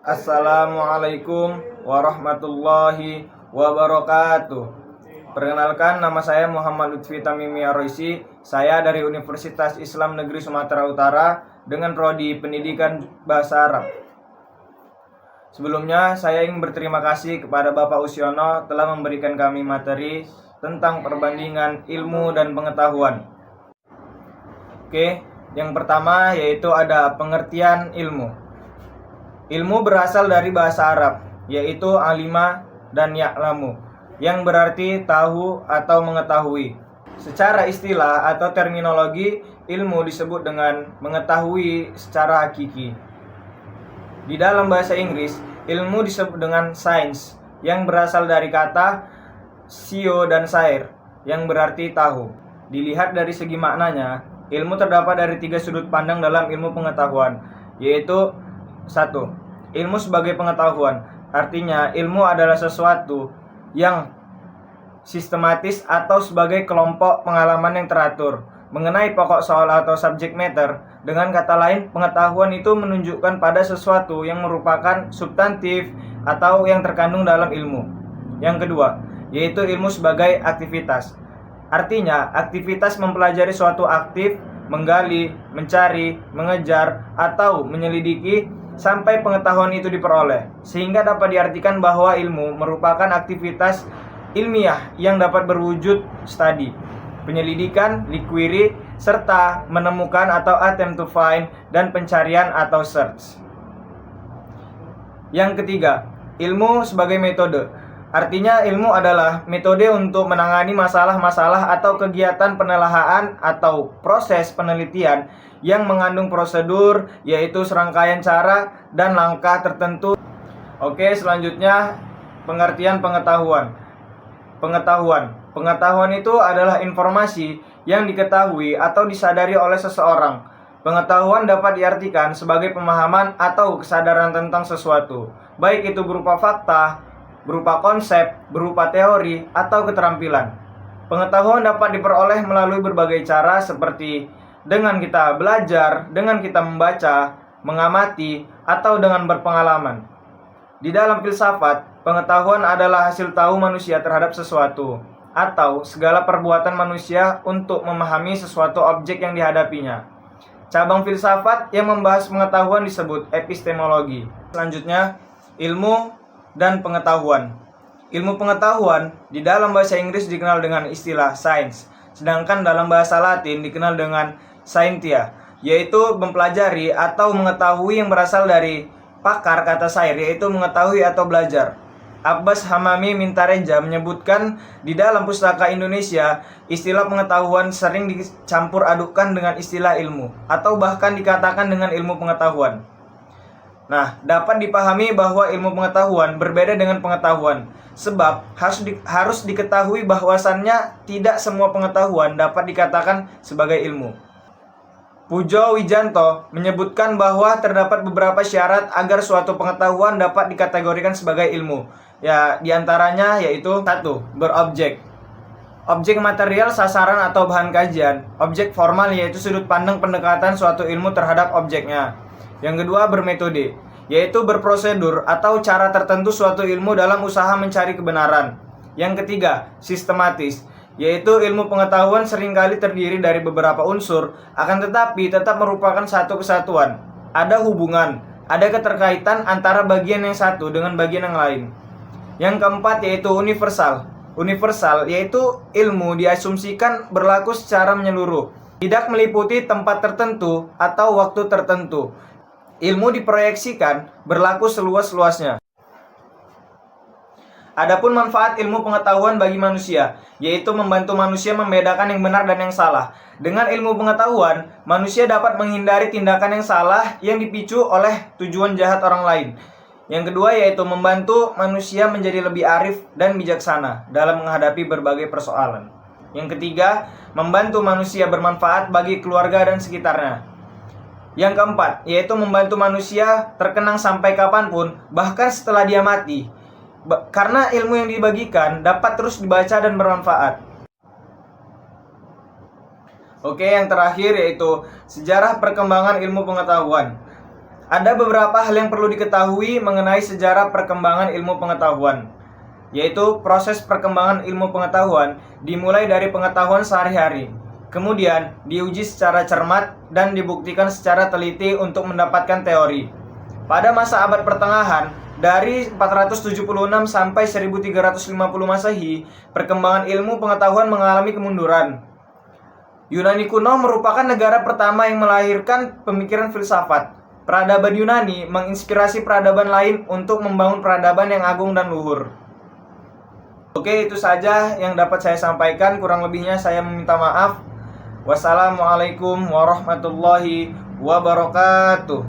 Assalamualaikum warahmatullahi wabarakatuh. Perkenalkan, nama saya Muhammad Lutfi Tamimi Ar-Raisi. Saya dari Universitas Islam Negeri Sumatera Utara dengan prodi Pendidikan Bahasa Arab. Sebelumnya, saya ingin berterima kasih kepada Bapak Usiono telah memberikan kami materi tentang perbandingan ilmu dan pengetahuan. Oke, yang pertama yaitu ada pengertian ilmu. Ilmu berasal dari bahasa Arab, yaitu alima dan ya'lamu, yang berarti tahu atau mengetahui. Secara istilah atau terminologi, ilmu disebut dengan mengetahui secara hakiki. Di dalam bahasa Inggris, ilmu disebut dengan science, yang berasal dari kata scio dan sair, yang berarti tahu. Dilihat dari segi maknanya, ilmu terdapat dari 3 sudut pandang dalam ilmu pengetahuan, yaitu 1. Ilmu sebagai pengetahuan. Artinya, ilmu adalah sesuatu yang sistematis atau sebagai kelompok pengalaman yang teratur mengenai pokok soal atau subject matter. Dengan kata lain, pengetahuan itu menunjukkan pada sesuatu yang merupakan substantif atau yang terkandung dalam ilmu. Yang kedua, yaitu ilmu sebagai aktivitas. Artinya, aktivitas mempelajari suatu aktif, menggali, mencari, mengejar, atau menyelidiki sampai pengetahuan itu diperoleh. Sehingga dapat diartikan bahwa ilmu merupakan aktivitas ilmiah yang dapat berwujud studi, penyelidikan, inquiry, serta menemukan atau attempt to find, dan pencarian atau search. Yang ketiga, ilmu sebagai metode. Artinya, ilmu adalah metode untuk menangani masalah-masalah atau kegiatan penelaahan atau proses penelitian yang mengandung prosedur, yaitu serangkaian cara dan langkah tertentu. Oke, selanjutnya pengertian pengetahuan. Pengetahuan itu adalah informasi yang diketahui atau disadari oleh seseorang. Pengetahuan dapat diartikan sebagai pemahaman atau kesadaran tentang sesuatu, baik itu berupa fakta, berupa konsep, berupa teori, atau keterampilan. Pengetahuan dapat diperoleh melalui berbagai cara seperti dengan kita belajar, dengan kita membaca, mengamati, atau dengan berpengalaman. Di dalam filsafat, pengetahuan adalah hasil tahu manusia terhadap sesuatu, atau segala perbuatan manusia untuk memahami sesuatu objek yang dihadapinya. Cabang filsafat yang membahas pengetahuan disebut epistemologi. Selanjutnya, ilmu dan pengetahuan. Ilmu pengetahuan di dalam bahasa Inggris dikenal dengan istilah science, sedangkan dalam bahasa Latin dikenal dengan scientia, yaitu mempelajari atau mengetahui yang berasal dari pakar kata sair, yaitu mengetahui atau belajar. Abbas Hamami Mintareja menyebutkan di dalam Pustaka Indonesia, istilah pengetahuan sering dicampur adukkan dengan istilah ilmu, atau bahkan dikatakan dengan ilmu pengetahuan. Nah, dapat dipahami bahwa ilmu pengetahuan berbeda dengan pengetahuan, sebab harus diketahui bahwasannya tidak semua pengetahuan dapat dikatakan sebagai ilmu. Pujo Wijanto menyebutkan bahwa terdapat beberapa syarat agar suatu pengetahuan dapat dikategorikan sebagai ilmu. Ya, diantaranya yaitu 1. Berobjek. Objek material sasaran atau bahan kajian. Objek formal yaitu sudut pandang pendekatan suatu ilmu terhadap objeknya. Yang kedua, bermetode, yaitu berprosedur atau cara tertentu suatu ilmu dalam usaha mencari kebenaran. Yang ketiga, sistematis, yaitu ilmu pengetahuan seringkali terdiri dari beberapa unsur, akan tetapi tetap merupakan satu kesatuan. Ada hubungan, ada keterkaitan antara bagian yang satu dengan bagian yang lain. Yang keempat, yaitu universal. Universal, yaitu ilmu diasumsikan berlaku secara menyeluruh, tidak meliputi tempat tertentu atau waktu tertentu. Ilmu diproyeksikan berlaku seluas-luasnya. Adapun manfaat ilmu pengetahuan bagi manusia, yaitu membantu manusia membedakan yang benar dan yang salah. Dengan ilmu pengetahuan, manusia dapat menghindari tindakan yang salah yang dipicu oleh tujuan jahat orang lain. Yang kedua, yaitu membantu manusia menjadi lebih arif dan bijaksana dalam menghadapi berbagai persoalan. Yang ketiga, membantu manusia bermanfaat bagi keluarga dan sekitarnya. Yang keempat, yaitu membantu manusia terkenang sampai kapanpun, bahkan setelah dia mati. Karena ilmu yang dibagikan dapat terus dibaca dan bermanfaat. Oke, yang terakhir yaitu sejarah perkembangan ilmu pengetahuan. Ada beberapa hal yang perlu diketahui mengenai sejarah perkembangan ilmu pengetahuan, yaitu proses perkembangan ilmu pengetahuan dimulai dari pengetahuan sehari-hari, kemudian diuji secara cermat dan dibuktikan secara teliti untuk mendapatkan teori. Pada masa abad pertengahan, dari 476 sampai 1350 Masehi, perkembangan ilmu pengetahuan mengalami kemunduran. Yunani kuno merupakan negara pertama yang melahirkan pemikiran filsafat. Peradaban Yunani menginspirasi peradaban lain untuk membangun peradaban yang agung dan luhur. Oke, itu saja yang dapat saya sampaikan. Kurang lebihnya saya meminta maaf. Wassalamualaikum warahmatullahi wabarakatuh.